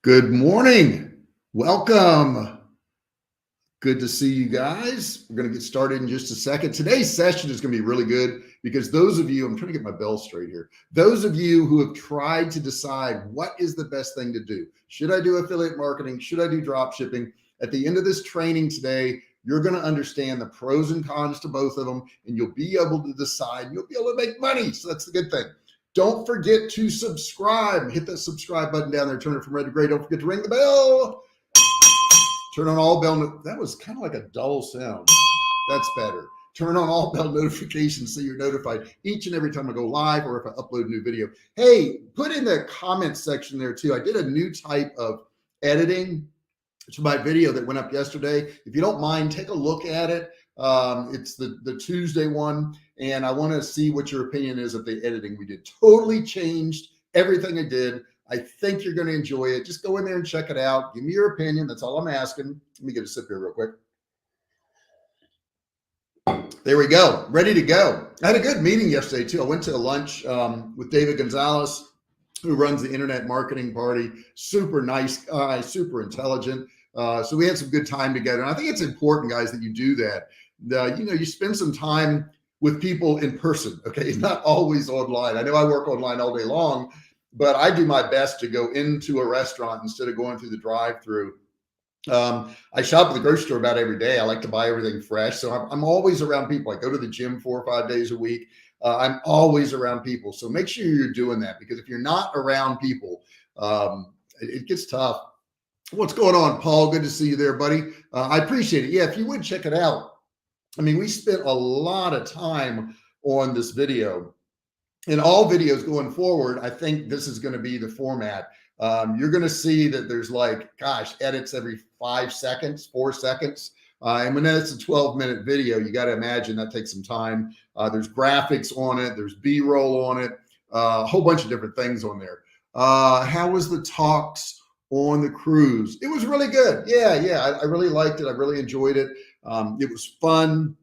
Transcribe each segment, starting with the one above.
Good morning. Welcome. Good to see you guys. We're going to get started in just a second. Today's session is going to be really good because those of you, I'm trying to get my bell straight here. Those of you who have tried to decide what is the best thing to do. Should I do affiliate marketing? Should I do drop shipping? At the end of this training today, you're going to understand the pros and cons to both of them, and you'll be able to decide. You'll be able to make money. So that's the good thing. Don't forget to subscribe. Hit that subscribe button down there. Turn it from red to gray. Don't forget to ring the bell. Turn on all bell. That was kind of like a dull sound. That's better. Turn on all bell notifications so you're notified each and every time I go live or if I upload a new video. Hey, put in the comments section there too. I did a new type of editing to my video that went up yesterday. If you don't mind, take a look at it. It's the Tuesday one, and I want to see what your opinion is of the editing we did. Totally changed everything I did. I think you're going to enjoy it. Just go in there and check it out. Give me your opinion. That's all I'm asking. Let me get a sip here real quick. There we go. Ready to go. I had a good meeting yesterday too. I went to a lunch with David Gonzalez, who runs the Internet Marketing Party. Super nice guy, super intelligent. So we had some good time together. And I think it's important, guys, that you do that. You spend some time with people in person. Okay. It's not always online. I know I work online all day long, but I do my best to go into a restaurant instead of going through the drive-through. I shop at the grocery store about every day. I like to buy everything fresh. So I'm always around people. I go to the gym 4 or 5 days a week. I'm always around people. So make sure you're doing that, because if you're not around people, it gets tough. What's going on, Paul? Good to see you there, buddy. I appreciate it. Yeah, if you would check it out. I mean, we spent a lot of time on this video. In all videos going forward, I think this is going to be the format. You're going to see that there's edits every 5 seconds, 4 seconds. And when it's a 12-minute video, you got to imagine that takes some time. There's graphics on it. There's B-roll on it. A whole bunch of different things on there. How was the talks on the cruise? It was really good. Yeah. I really liked it. I really enjoyed it. It was fun.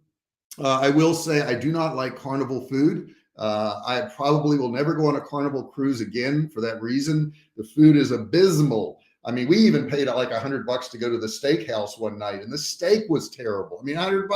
I will say I do not like carnival food. I probably will never go on a carnival cruise again for that reason. The food is abysmal. I mean, we even paid like $100 to go to the steakhouse one night, and the steak was terrible. I mean, $100,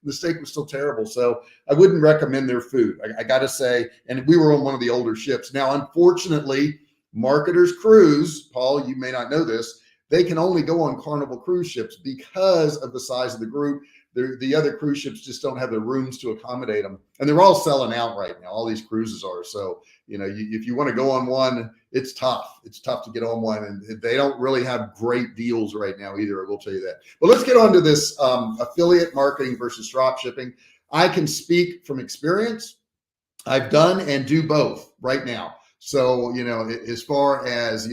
the steak was still terrible. So I wouldn't recommend their food. I got to say, and we were on one of the older ships. Now, unfortunately, Marketers Cruise, Paul, you may not know this, they can only go on carnival cruise ships because of the size of the group. The other cruise ships just don't have the rooms to accommodate them, and they're all selling out right now. All these cruises are. So, if you want to go on one, it's tough. It's tough to get on one, and they don't really have great deals right now either. I will tell you that. But let's get on to this affiliate marketing versus drop shipping. I can speak from experience. I've done and do both right now. So, as far as,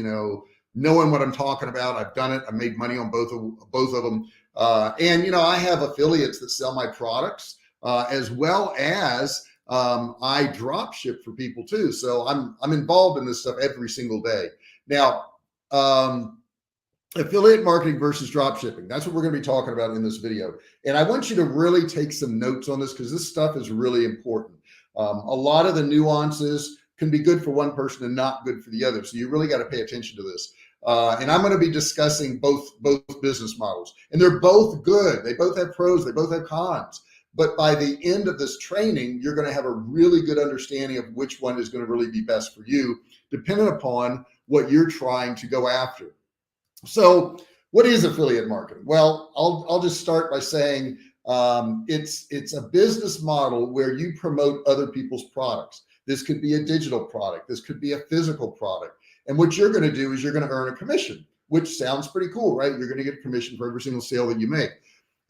knowing what I'm talking about, I've done it. I made money on both of them. And I have affiliates that sell my products, as well as I drop ship for people too. So I'm involved in this stuff every single day. Now, affiliate marketing versus drop shipping. That's what we're going to be talking about in this video. And I want you to really take some notes on this, because this stuff is really important. A lot of the nuances can be good for one person and not good for the other. So you really got to pay attention to this. And I'm going to be discussing both business models, and they're both good. They both have pros. They both have cons. But by the end of this training, you're going to have a really good understanding of which one is going to really be best for you, depending upon what you're trying to go after. So what is affiliate marketing? Well, I'll just start by saying it's a business model where you promote other people's products. This could be a digital product. This could be a physical product. And what you're going to do is you're going to earn a commission, which sounds pretty cool, right? You're going to get a commission for every single sale that you make.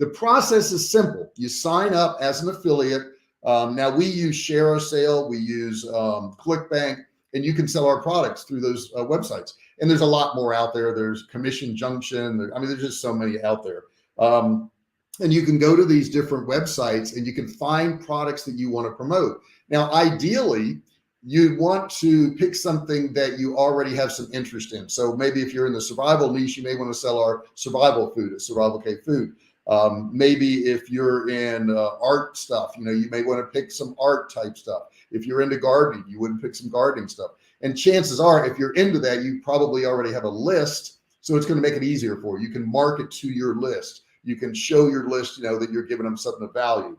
The process is simple. You sign up as an affiliate. Now we use Share a Sale, we use ClickBank, and you can sell our products through those websites. And there's a lot more out there. There's Commission Junction. There's just so many out there. And you can go to these different websites and you can find products that you want to promote. Now, ideally, you want to pick something that you already have some interest in. So maybe if you're in the survival niche, you may want to sell our survival food at Survivalcave Food. Maybe if you're in art stuff, you may want to pick some art type stuff. If you're into gardening, you wouldn't pick some gardening stuff. And chances are, if you're into that, you probably already have a list So it's going to make it easier for you. You can market to your list. You can show your list, you know, that you're giving them something of value.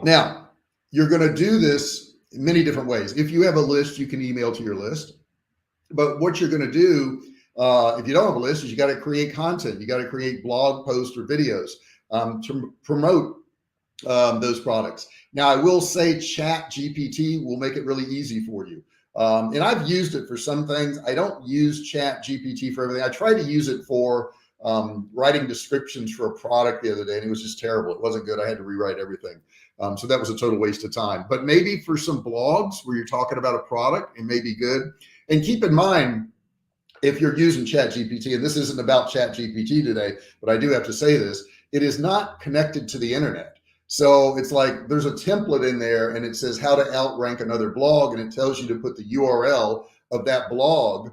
Now, you're going to do this in many different ways. If you have a list, you can email to your list. But what you're going to do, if you don't have a list, is you got to create content. You got to create blog posts or videos to promote those products. Now, I will say Chat GPT will make it really easy for you. And I've used it for some things. I don't use Chat GPT for everything. I tried to use it for writing descriptions for a product the other day, and it was just terrible. It wasn't good. I had to rewrite everything. So that was a total waste of time. But maybe for some blogs where you're talking about a product, it may be good. And keep in mind, if you're using Chat GPT, and this isn't about Chat GPT today, but I do have to say this, it is not connected to the internet. So it's like there's a template in there and it says how to outrank another blog, and it tells you to put the URL of that blog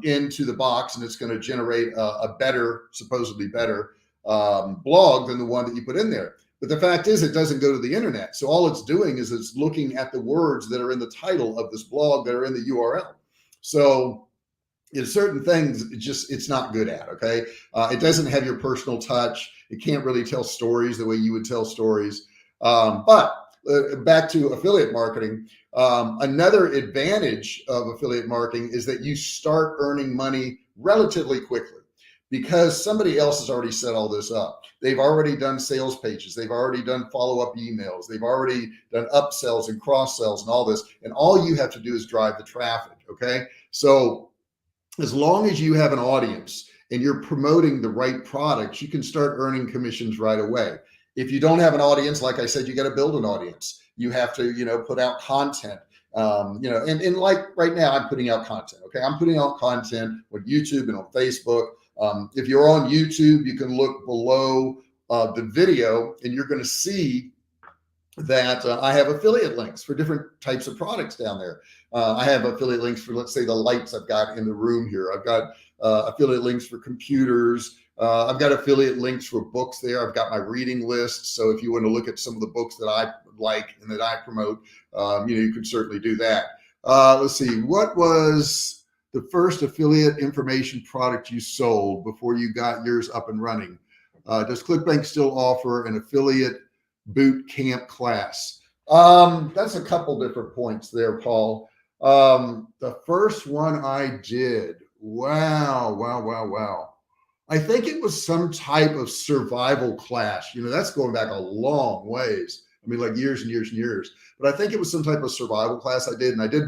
into the box, and it's going to generate a better, supposedly better blog than the one that you put in there. But the fact is, it doesn't go to the internet. So all it's doing is it's looking at the words that are in the title of this blog that are in the URL. So certain things, it's not good at, okay? It doesn't have your personal touch. It can't really tell stories the way you would tell stories. But back to affiliate marketing, another advantage of affiliate marketing is that you start earning money relatively quickly because somebody else has already set all this up. They've already done sales pages. They've already done follow-up emails. They've already done upsells and cross-sells and all this. And all you have to do is drive the traffic, okay? So as long as you have an audience and you're promoting the right products, you can start earning commissions right away. If you don't have an audience, like I said, you got to build an audience. You have to, you know, put out content, you know, and like right now I'm putting out content. Okay. I'm putting out content on YouTube and on Facebook. If you're on YouTube, you can look below the video and you're going to see that I have affiliate links for different types of products down there. I have affiliate links for, let's say, the lights I've got in the room here. I've got affiliate links for computers. I've got affiliate links for books there. I've got my reading list. So if you want to look at some of the books that I like and that I promote, you know, you could certainly do that. Let's see. What was the first affiliate information product you sold before you got yours up and running? Does ClickBank still offer an affiliate boot camp class? That's a couple different points there, Paul. The first one I did, wow. I think it was some type of survival class. You know, that's going back a long ways. I mean, like years and years and years. But I think it was some type of survival class I did. And I did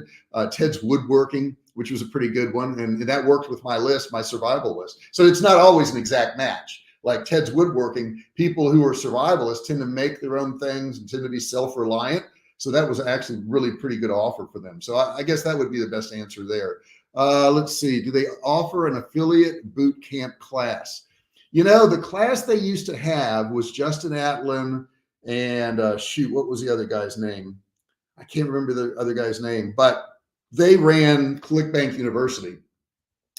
Ted's woodworking, which was a pretty good one. And that worked with my list, my survival list. So it's not always an exact match. Like Ted's woodworking, people who are survivalists tend to make their own things and tend to be self-reliant. So that was actually really pretty good offer for them. So I guess that would be the best answer there. Let's see. Do they offer an affiliate boot camp class? You know, the class they used to have was Justin Atlin and shoot, what was the other guy's name? I can't remember the other guy's name, but they ran ClickBank University.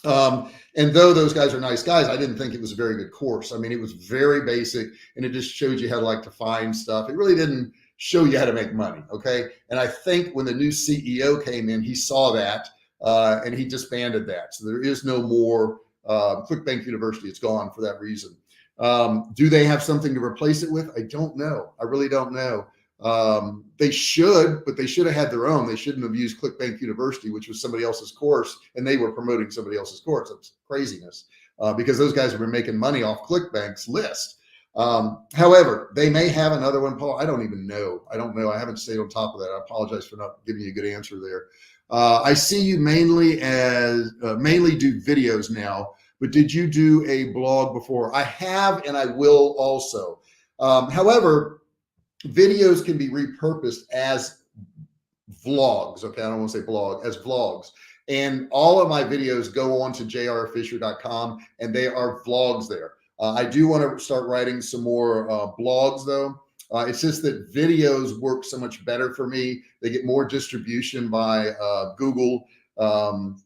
And though those guys are nice guys, I didn't think it was a very good course. I mean, it was very basic and it just showed you how to like to find stuff. It really didn't show you how to make money. Okay. And I think when the new CEO came in, he saw that and he disbanded that. So there is no more ClickBank University. It's gone for that reason. Do they have something to replace it with? I don't know. I really don't know. They should, but they should have had their own. They shouldn't have used ClickBank University, which was somebody else's course, and they were promoting somebody else's course. That's craziness because those guys have been making money off ClickBank's list. However, they may have another one, Paul. I don't even know. I don't know. I haven't stayed on top of that. I apologize for not giving you a good answer there. I see you mainly do videos now, but did you do a blog before? I have, and I will also. However, videos can be repurposed as vlogs. Okay. I don't want to say blog, as vlogs. And all of my videos go on to jrfisher.com and they are vlogs there. I do want to start writing some more blogs though. It's just that videos work so much better for me. They get more distribution by Google.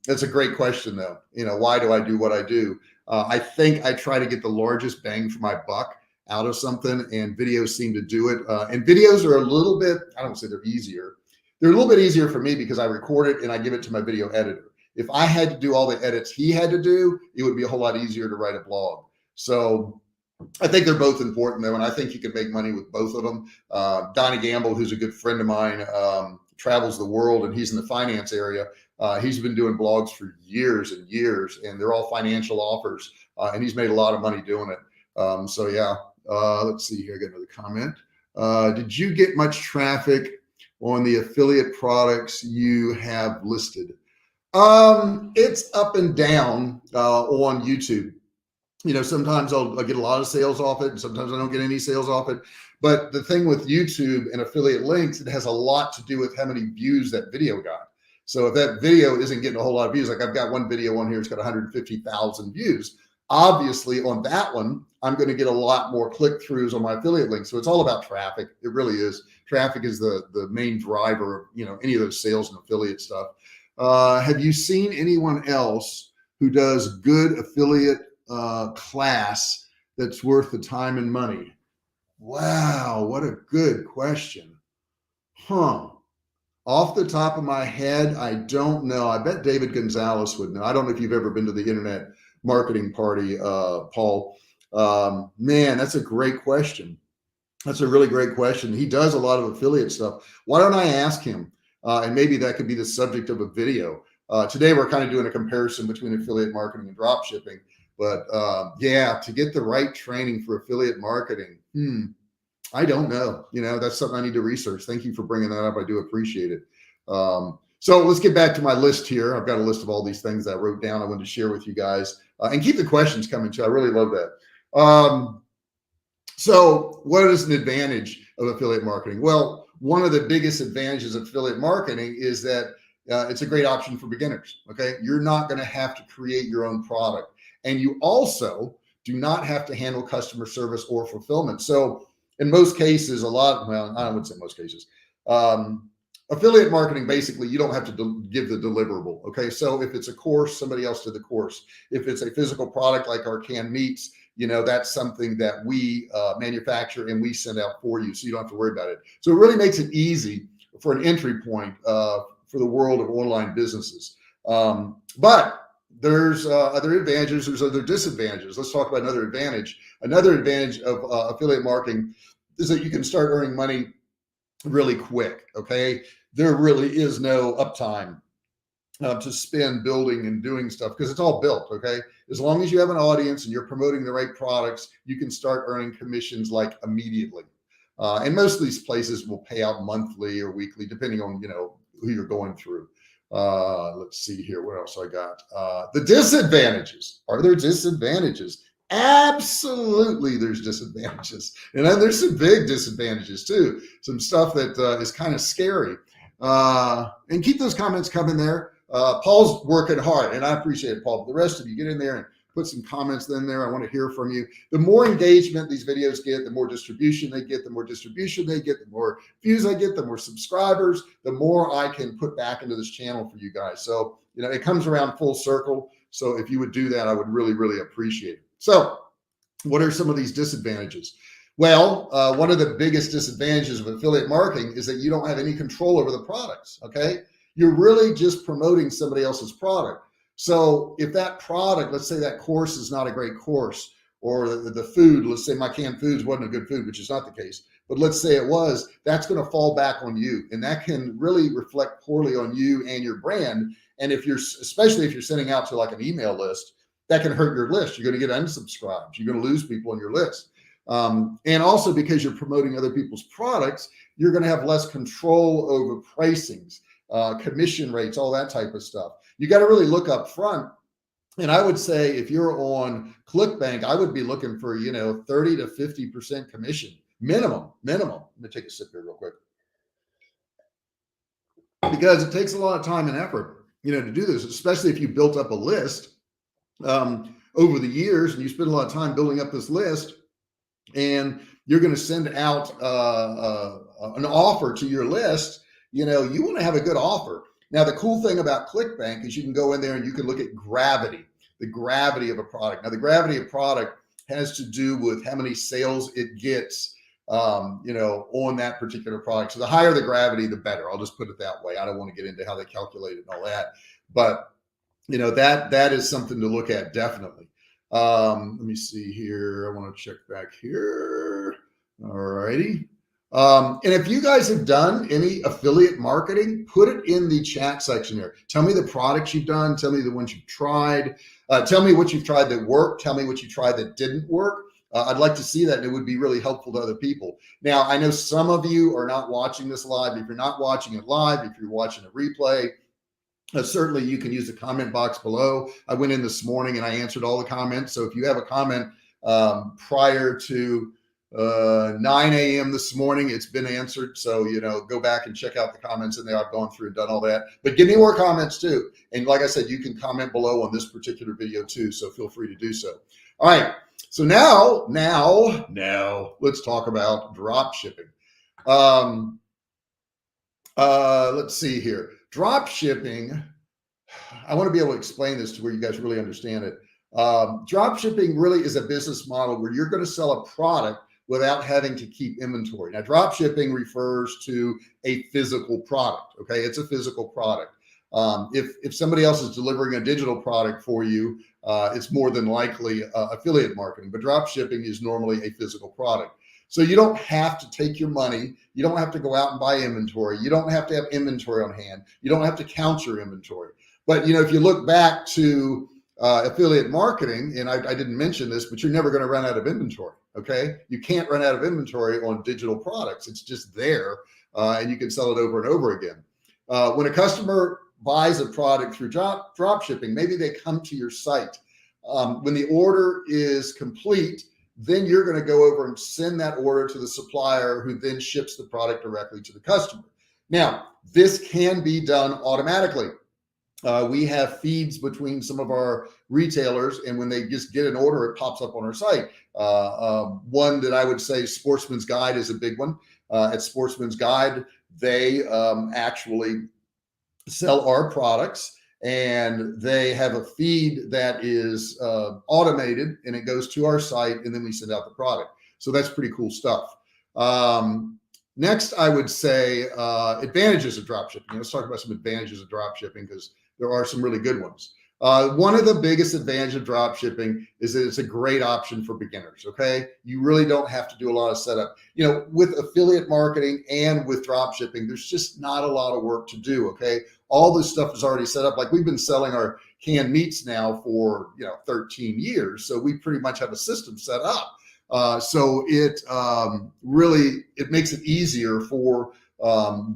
That's a great question though. You know, why do I do what I do? I think I try to get the largest bang for my buck out of something, and videos seem to do it. And videos are a little bit, I don't say they're easier. They're a little bit easier for me because I record it and I give it to my video editor. if I had to do all the edits he had to do, it would be a whole lot easier to write a blog. So I think they're both important though, and I think you can make money with both of them. Donnie Gamble, who's a good friend of mine, travels the world, and he's in the finance area. He's been doing blogs for years and years, and they're all financial offers, and he's made a lot of money doing it. So yeah, let's see here. I got another comment. Did you get much traffic on the affiliate products you have listed? It's up and down on YouTube. You know, sometimes I'll get a lot of sales off it, and sometimes I don't get any sales off it. But the thing with YouTube and affiliate links, it has a lot to do with how many views that video got. So if that video isn't getting a whole lot of views, like I've got one video on here, it's got 150,000 views. Obviously on that one, I'm going to get a lot more click-throughs on my affiliate link. So it's all about traffic. It really is. Traffic is the main driver of, you know, any of those sales and affiliate stuff. Have you seen anyone else who does good affiliate class that's worth the time and money? Wow, what a good question. Off the top of my head, I don't know. I bet David Gonzalez would know. I don't know if you've ever been to the internet marketing party, Paul. Man, that's a great question. That's a really great question. He does a lot of affiliate stuff. Why don't I ask him? And maybe that could be the subject of a video. Today, we're kind of doing a comparison between affiliate marketing and drop shipping. But yeah, to get the right training for affiliate marketing, I don't know. You know, that's something I need to research. Thank you for bringing that up. I do appreciate it. So let's get back to my list here. I've got a list of all these things that I wrote down. I wanted to share with you guys, and keep the questions coming too. I really love that. So what is an advantage of affiliate marketing? Well, one of the biggest advantages of affiliate marketing is that it's a great option for beginners. Okay. You're not going to have to create your own product. And you also do not have to handle customer service or fulfillment. So in most cases, well, I would say most cases, affiliate marketing, basically, you don't have to give the deliverable. Okay. So if it's a course, somebody else did the course. If it's a physical product like our canned meats, you know, that's something that we manufacture and we send out for you. So you don't have to worry about it. So it really makes it easy for an entry point for the world of online businesses. But there's other advantages, there's other disadvantages. Let's talk about another advantage. Another advantage of affiliate marketing is that you can start earning money really quick. Okay. There really is no uptime to spend building and doing stuff because it's all built. Okay. As long as you have an audience and you're promoting the right products, you can start earning commissions like immediately. And most of these places will pay out monthly or weekly, depending on, you know, who you're going through. Let's see here. What else I got? The disadvantages. Are there disadvantages? Absolutely, there's disadvantages. And then there's some big disadvantages too. Some stuff that is kind of scary. And keep those comments coming there. Paul's working hard, and I appreciate it, Paul. But the rest of you, get in there and put some comments in there. I want to hear from you. The more engagement these videos get, the more distribution they get, the more distribution they get, the more views I get, the more subscribers, the more I can put back into this channel for you guys. So, you know, it comes around full circle. So if you would do that, I would really, really appreciate it. So what are some of these disadvantages? Well, one of the biggest disadvantages of affiliate marketing is that you don't have any control over the products. Okay. You're really just promoting somebody else's product. So if that product, let's say that course is not a great course, or the food, let's say my canned foods wasn't a good food, which is not the case, but let's say it was, that's going to fall back on you. And that can really reflect poorly on you and your brand. And if you're, especially if you're sending out to like an email list, that can hurt your list. You're going to get unsubscribed. You're going to lose people on your list. And also because you're promoting other people's products, you're going to have less control over pricings, commission rates, all that type of stuff. You got to really look up front. And I would say if you're on ClickBank, I would be looking for, you know, 30 to 50% commission minimum. Let me take a sip here real quick. Because it takes a lot of time and effort, you know, to do this, especially if you built up a list over the years and you spend a lot of time building up this list, and you're going to send out an offer to your list. You know, you want to have a good offer. Now, the cool thing about ClickBank is you can go in there and you can look at gravity, the gravity of a product. Now, the gravity of product has to do with how many sales it gets, you know, on that particular product. So the higher the gravity, the better. I'll just put it that way. I don't want to get into how they calculate it and all that. But that is something to look at, definitely. Let me see here. I want to check back here. All righty. And if you guys have done any affiliate marketing, put it in the chat section here. Tell me the products you've done. Tell me the ones you've tried. Tell me what you've tried that worked. Tell me what you tried that didn't work. I'd like to see that, and it would be really helpful to other people. Now, I know some of you are not watching this live. If you're not watching it live, if you're watching a replay, certainly you can use the comment box below. I went in this morning and I answered all the comments. So if you have a comment prior to 9 a.m. this morning, it's been answered. So, go back and check out the comments in there. I've gone through and done all that, but give me more comments too. And like I said, you can comment below on this particular video too. So feel free to do so. All right. So now let's talk about drop shipping. Let's see here. Drop shipping, I want to be able to explain this to where you guys really understand it. Drop shipping really is a business model where you're going to sell a product without having to keep inventory. Now, drop shipping refers to a physical product. Okay, it's a physical product. If somebody else is delivering a digital product for you, it's more than likely affiliate marketing. But drop shipping is normally a physical product. So you don't have to take your money. You don't have to go out and buy inventory. You don't have to have inventory on hand. You don't have to count your inventory. But if you look back to affiliate marketing, and I didn't mention this, but you're never going to run out of inventory. Okay, you can't run out of inventory on digital products. It's just there, and you can sell it over and over again. When a customer buys a product through drop shipping, maybe they come to your site. When the order is complete, then you're going to go over and send that order to the supplier, who then ships the product directly to the customer. Now, this can be done automatically. We have feeds between some of our retailers, and when they just get an order, it pops up on our site. One that I would say, Sportsman's Guide, is a big one. At Sportsman's Guide, they actually sell our products, and they have a feed that is automated, and it goes to our site, and then we send out the product. So that's pretty cool stuff. Next, I would say advantages of dropshipping. Let's talk about some advantages of dropshipping, because there are some really good ones. One of the biggest advantages of dropshipping is that it's a great option for beginners. Okay, you really don't have to do a lot of setup. With affiliate marketing and with dropshipping, there's just not a lot of work to do. Okay, all this stuff is already set up. Like, we've been selling our canned meats now for 13 years, so we pretty much have a system set up. So it really makes it easier for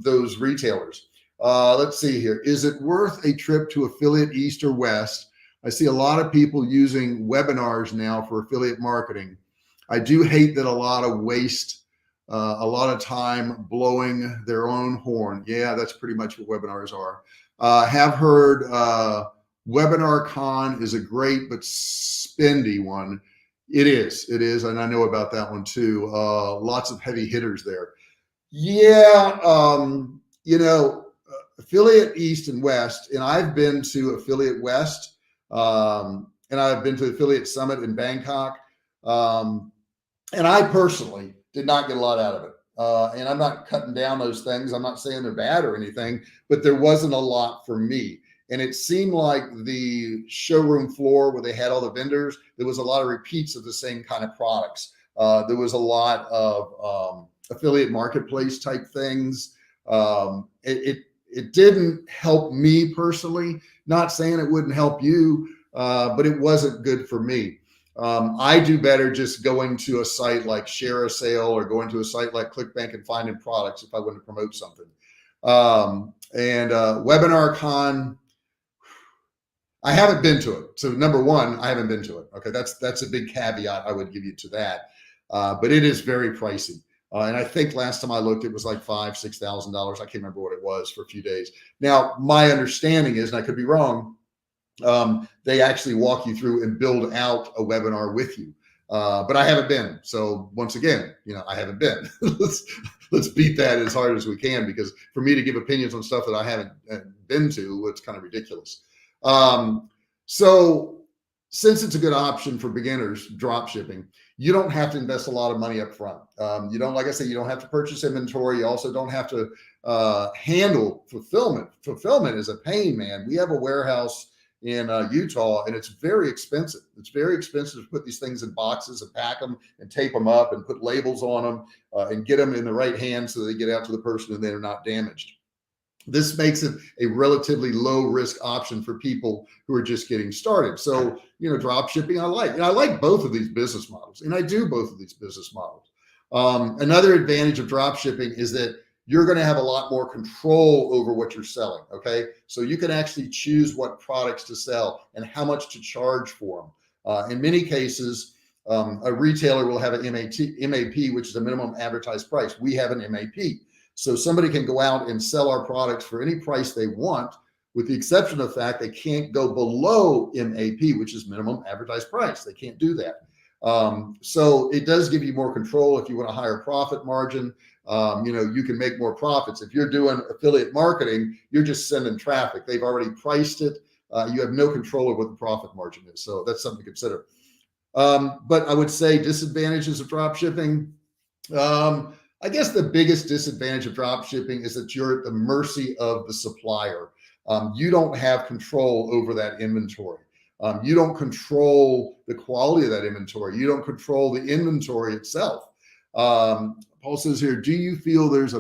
those retailers. Let's see here. Is it worth a trip to affiliate east or west? I see a lot of people using webinars now for affiliate marketing. I do hate that a lot of waste a lot of time blowing their own horn. Yeah, that's pretty much what webinars are. Have heard Webinar Con is a great but spendy one. It is, and I know about that one too. Lots of heavy hitters there. Yeah, affiliate east and west, and I've been to affiliate west, and I've been to affiliate summit in Bangkok, and I personally did not get a lot out of it. And I'm not cutting down those things. I'm not saying they're bad or anything, but there wasn't a lot for me. And it seemed like the showroom floor where they had all the vendors, there was a lot of repeats of the same kind of products. There was a lot of affiliate marketplace type things. It didn't help me personally. Not saying it wouldn't help you, but it wasn't good for me. I do better just going to a site like Share a Sale or going to a site like ClickBank and finding products if I want to promote something. And Webinar Con, I haven't been to it. So number one, I haven't been to it. Okay, that's a big caveat I would give you to that. But it is very pricey. And I think last time I looked, it was like $5,000–6,000. I can't remember what it was for a few days. Now, my understanding is, and I could be wrong, they actually walk you through and build out a webinar with you. But I haven't been. So once again, I haven't been. let's beat that as hard as we can, because for me to give opinions on stuff that I haven't been to, it's kind of ridiculous. So since it's a good option for beginners, drop shipping, you don't have to invest a lot of money up front. You don't, like I said, you don't have to purchase inventory. You also don't have to handle fulfillment. Fulfillment is a pain, man. We have a warehouse in Utah, and it's very expensive. It's very expensive to put these things in boxes and pack them and tape them up and put labels on them and get them in the right hands so they get out to the person and they're not damaged. This makes it a relatively low risk option for people who are just getting started. So, drop shipping, I like. And I like both of these business models, and I do both of these business models. Another advantage of drop shipping is that you're going to have a lot more control over what you're selling. Okay. So you can actually choose what products to sell and how much to charge for them. In many cases, a retailer will have an MAP, which is a minimum advertised price. We have an MAP. So somebody can go out and sell our products for any price they want, with the exception of the fact they can't go below MAP, which is minimum advertised price. They can't do that. So it does give you more control if you want a higher profit margin. You can make more profits. If you're doing affiliate marketing, you're just sending traffic. They've already priced it. You have no control over what the profit margin is. So that's something to consider. But I would say disadvantages of drop shipping. I guess the biggest disadvantage of drop shipping is that you're at the mercy of the supplier. You don't have control over that inventory. You don't control the quality of that inventory. You don't control the inventory itself. Paul says here, do you feel there's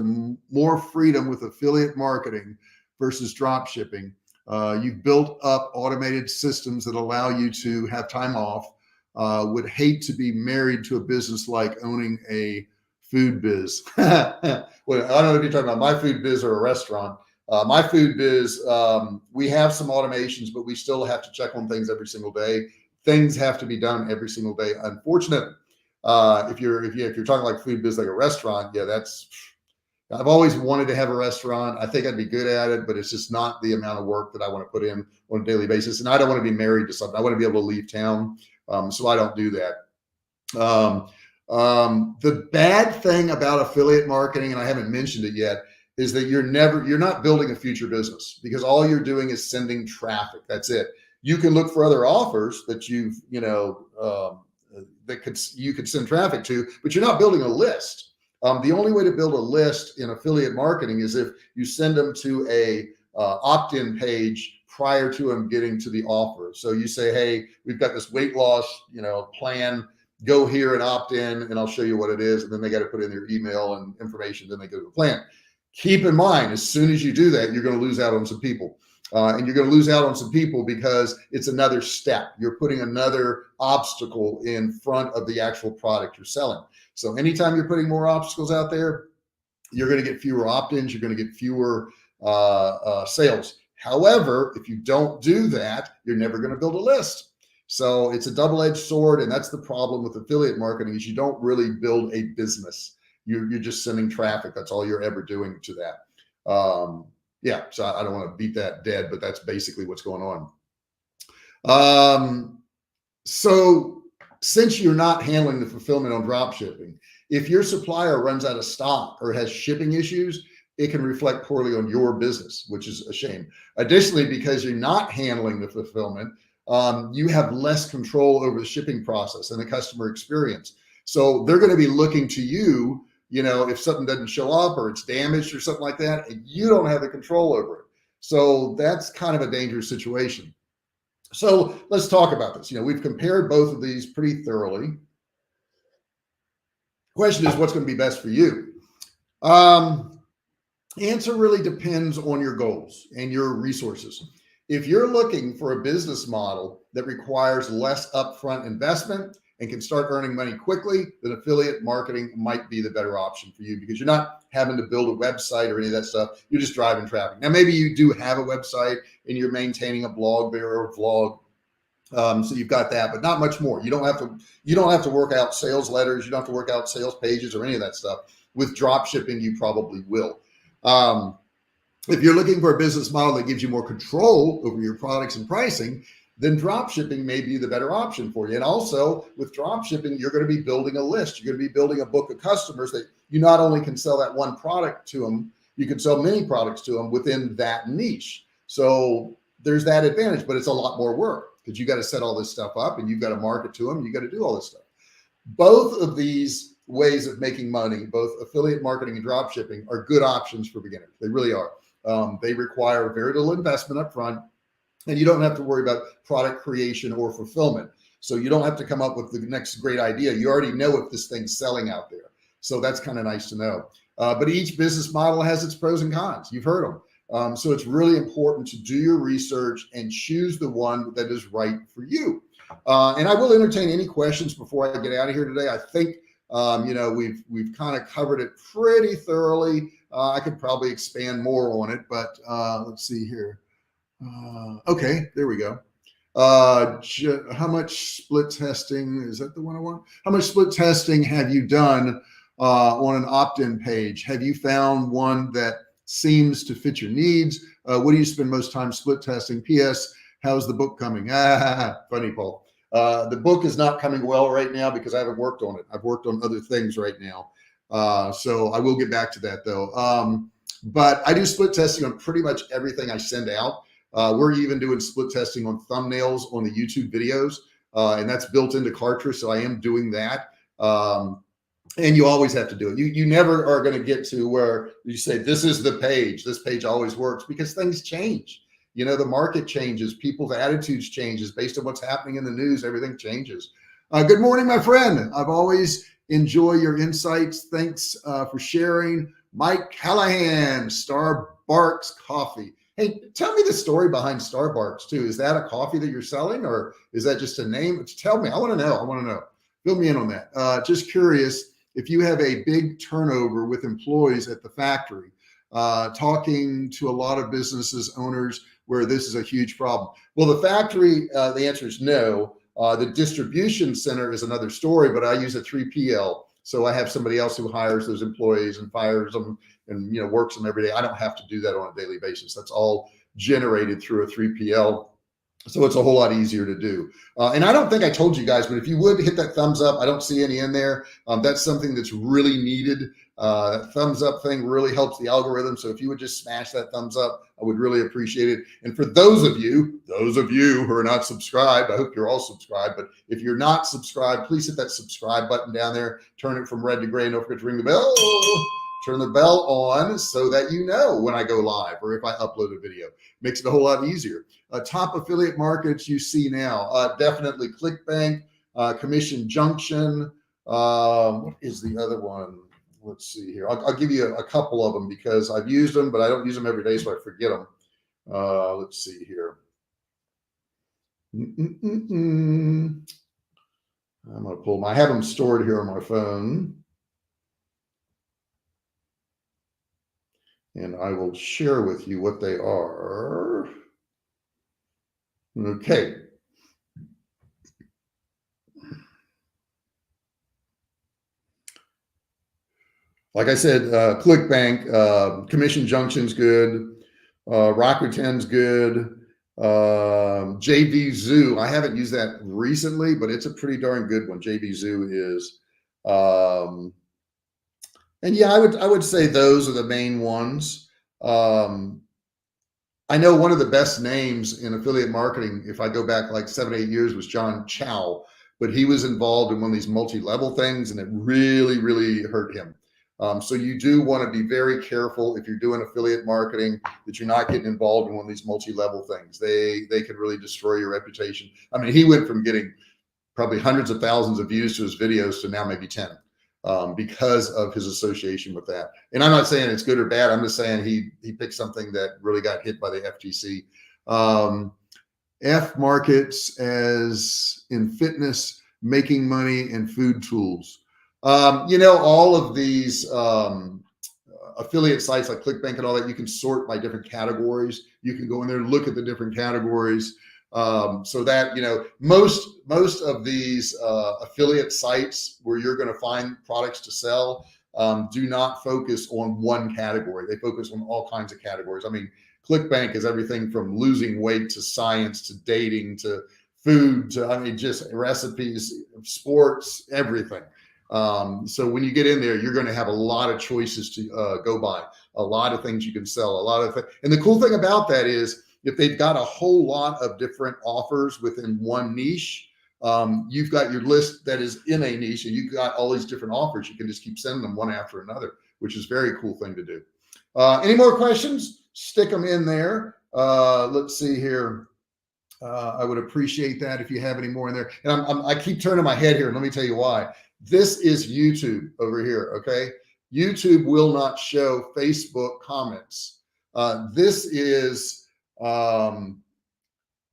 more freedom with affiliate marketing versus drop shipping? You've built up automated systems that allow you to have time off. Would hate to be married to a business like owning a food biz. Well, I don't know if you're talking about my food biz or a restaurant. My food biz, we have some automations, but we still have to check on things every single day. Things have to be done every single day. Unfortunately, if you're talking like food biz, like a restaurant, I've always wanted to have a restaurant. I think I'd be good at it, but it's just not the amount of work that I want to put in on a daily basis. And I don't want to be married to something. I want to be able to leave town. So I don't do that. The bad thing about affiliate marketing, and I haven't mentioned it yet, is that you're not building a future business, because all you're doing is sending traffic. That's it. You can look for other offers that you could send traffic to, but you're not building a list. The only way to build a list in affiliate marketing is if you send them to a opt-in page prior to them getting to the offer. So you say, hey, we've got this weight loss, plan. Go here and opt in, and I'll show you what it is. And then they got to put in their email and information. Then they go to the plan. Keep in mind, as soon as you do that, you're going to lose out on some people. And you're going to lose out on some people because it's another step. You're putting another obstacle in front of the actual product you're selling. So anytime you're putting more obstacles out there, you're going to get fewer opt-ins. You're going to get fewer sales. However, if you don't do that, you're never going to build a list. So it's a double-edged sword, and that's the problem with affiliate marketing, is you don't really build a business. You're just sending traffic. That's all you're ever doing to that. So I don't want to beat that dead, but that's basically what's going on. So since you're not handling the fulfillment on drop shipping, if your supplier runs out of stock or has shipping issues, it can reflect poorly on your business, which is a shame. Additionally, because you're not handling the fulfillment, you have less control over the shipping process and the customer experience. So they're going to be looking to you, if something doesn't show up or it's damaged or something like that, and you don't have the control over it. So that's kind of a dangerous situation. So let's talk about this. We've compared both of these pretty thoroughly. Question is, what's going to be best for you? Answer really depends on your goals and your resources. If you're looking for a business model that requires less upfront investment and can start earning money quickly, then affiliate marketing might be the better option for you, because you're not having to build a website or any of that stuff. You're just driving traffic. Now, maybe you do have a website and you're maintaining a blog there or a vlog. So you've got that, but not much more. You don't have to work out sales letters. You don't have to work out sales pages or any of that stuff. With drop shipping, you probably will. If you're looking for a business model that gives you more control over your products and pricing, then drop shipping may be the better option for you. And also with drop shipping, you're going to be building a list. You're going to be building a book of customers that you not only can sell that one product to them, you can sell many products to them within that niche. So there's that advantage, but it's a lot more work, because you got to set all this stuff up and you've got to market to them. You got to do all this stuff. Both of these ways of making money, both affiliate marketing and drop shipping, are good options for beginners. They really are. They require very little investment up front, and you don't have to worry about product creation or fulfillment. So you don't have to come up with the next great idea. You already know if this thing's selling out there. So that's kind of nice to know. But each business model has its pros and cons. You've heard them. So it's really important to do your research and choose the one that is right for you. And I will entertain any questions before I get out of here today. I think we've kind of covered it pretty thoroughly. I could probably expand more on it, but let's see here. Okay, there we go. How much split testing, is that the one I want? How much split testing have you done on an opt-in page? Have you found one that seems to fit your needs? What do you spend most time split testing? PS, how's the book coming? Funny, Paul. The book is not coming well right now because I haven't worked on it. I've worked on other things right now. So I will get back to that though. But I do split testing on pretty much everything I send out. We're even doing split testing on thumbnails on the YouTube videos, and that's built into Kartra. So I am doing that. And you always have to do it. You never are going to get to where you say, this is the page. This page always works, because things change. The market changes, people's attitudes changes based on what's happening in the news. Everything changes. Good morning, my friend. I've always enjoyed your insights. Thanks for sharing. Mike Callahan, Starbucks Coffee. Hey, tell me the story behind Starbucks too. Is that a coffee that you're selling, or is that just a name? Tell me. I want to know. Fill me in on that. Just curious if you have a big turnover with employees at the factory, talking to a lot of businesses owners where this is a huge problem. Well, the factory, the answer is no. The distribution center is another story, but I use a 3PL. So I have somebody else who hires those employees and fires them and works them every day. I don't have to do that on a daily basis. That's all generated through a 3PL. So it's a whole lot easier to do. And I don't think I told you guys, but if you would hit that thumbs up, I don't see any in there. That's something that's really needed. That thumbs up thing really helps the algorithm. So if you would just smash that thumbs up, I would really appreciate it. And for those of you who are not subscribed, I hope you're all subscribed. But if you're not subscribed, please hit that subscribe button down there. Turn it from red to gray. And don't forget to ring the bell. Turn the bell on so that you know when I go live or if I upload a video. Makes it a whole lot easier. Top affiliate markets you see now, definitely ClickBank, Commission Junction. What is the other one? Let's see here. I'll give you a couple of them because I've used them, but I don't use them every day, so I forget them. Let's see here. I'm going to pull them. I have them stored here on my phone. And I will share with you what they are. Okay. Like I said, ClickBank, Commission Junction's good. Rakuten's good. JV Zoo. I haven't used that recently, but it's a pretty darn good one. JV Zoo is. And yeah, I would say those are the main ones. I know one of the best names in affiliate marketing, if I go back like 7-8 years, was John Chow, but he was involved in one of these multi-level things and it really, really hurt him. So you do want to be very careful if you're doing affiliate marketing that you're not getting involved in one of these multi-level things. They could really destroy your reputation. I mean, he went from getting probably hundreds of thousands of views to his videos to now maybe 10. Because of his association with that. And I'm not saying it's good or bad. I'm just saying he picked something that really got hit by the FTC. F markets as in fitness, making money, and food tools. All of these affiliate sites like ClickBank and all that, you can sort by different categories. You can go in there and look at the different categories. So that, most of these affiliate sites where you're going to find products to sell do not focus on one category. They focus on all kinds of categories. I mean, ClickBank is everything from losing weight to science to dating to food to, just recipes, sports, everything. So when you get in there, you're going to have a lot of choices to go by, a lot of things you can sell, a lot of things. And the cool thing about that is, if they've got a whole lot of different offers within one niche, you've got your list that is in a niche and you've got all these different offers. You can just keep sending them one after another, which is a very cool thing to do. Any more questions? Stick them in there. Let's see here. I would appreciate that if you have any more in there. And I keep turning my head here, and let me tell you why. This is YouTube over here. Okay, YouTube will not show Facebook comments. This is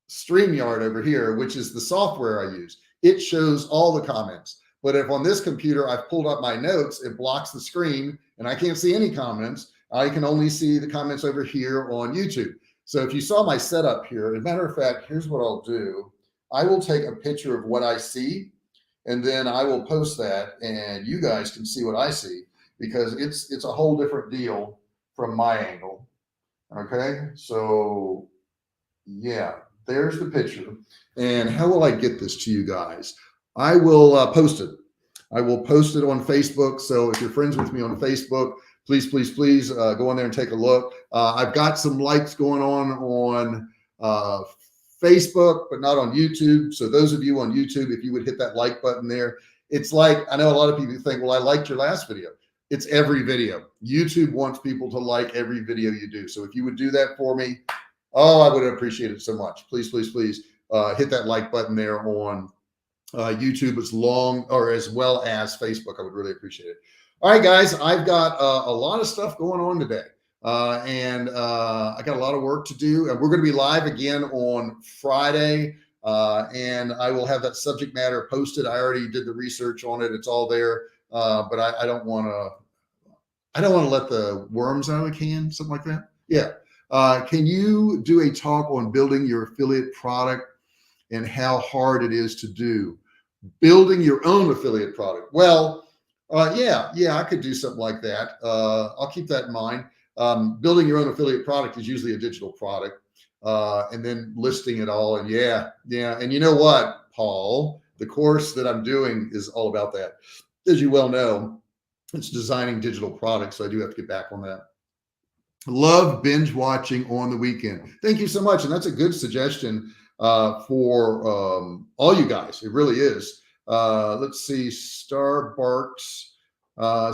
StreamYard over here, which is the software I use. It shows all the comments. But if on this computer I've pulled up my notes, it blocks the screen and I can't see any comments. I can only see the comments over here on YouTube. So if you saw my setup here, as a matter of fact, here's what I'll do. I will take a picture of what I see, and then I will post that, and you guys can see what I see, because it's a whole different deal from my angle. Okay, so yeah, there's the picture. And how will I get this to you guys? I will post it. I will post it on Facebook. So if you're friends with me on Facebook, please, please, please go on there and take a look. I've got some likes going on Facebook, but not on YouTube. So those of you on YouTube, if you would hit that like button there, it's like, I know a lot of people think, well, I liked your last video. It's every video. YouTube wants people to like every video you do. So if you would do that for me, oh, I would appreciate it so much. Please, please, please hit that like button there on YouTube as well as Facebook. I would really appreciate it. All right, guys, I've got a lot of stuff going on today. And I got a lot of work to do. And we're going to be live again on Friday. And I will have that subject matter posted. I already did the research on it. It's all there. But I don't want to let the worms out of the can, something like that. Yeah. Can you do a talk on building your affiliate product and how hard it is to do? Building your own affiliate product. Well, yeah, I could do something like that. I'll keep that in mind. Building your own affiliate product is usually a digital product, and then listing it all. And yeah. And you know what, Paul, the course that I'm doing is all about that. As you well know, it's designing digital products. So I do have to get back on that. Love binge watching on the weekend. Thank you so much. And that's a good suggestion for all you guys. It really is. Let's see. Starbarks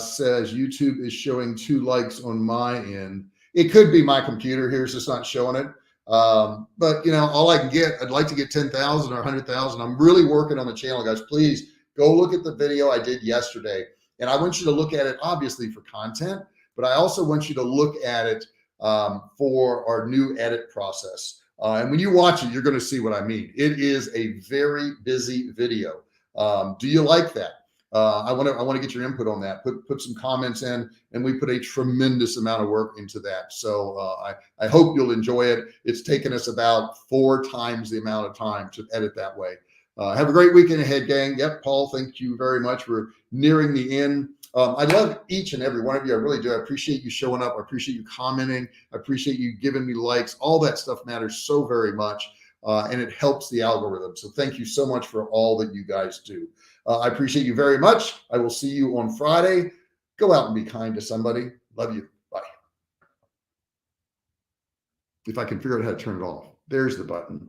says YouTube is showing 2 likes on my end. It could be my computer here is just not showing it. But you know, all I can get, I'd like to get 10,000 or 100,000. I'm really working on the channel, guys. Please go look at the video I did yesterday. And I want you to look at it, obviously, for content, but I also want you to look at it for our new edit process. And when you watch it, you're going to see what I mean. It is a very busy video. Do you like that? I want to get your input on that. Put some comments in, and we put a tremendous amount of work into that. So I hope you'll enjoy it. It's taken us about 4 times the amount of time to edit that way. Have a great weekend ahead, gang. Yep, Paul, thank you very much. We're nearing the end. I love each and every one of you. I really do. I appreciate you showing up. I appreciate you commenting. I appreciate you giving me likes. All that stuff matters so very much. And it helps the algorithm. So thank you so much for all that you guys do. I appreciate you very much. I will see you on Friday. Go out and be kind to somebody. Love you. Bye. If I can figure out how to turn it off, there's the button.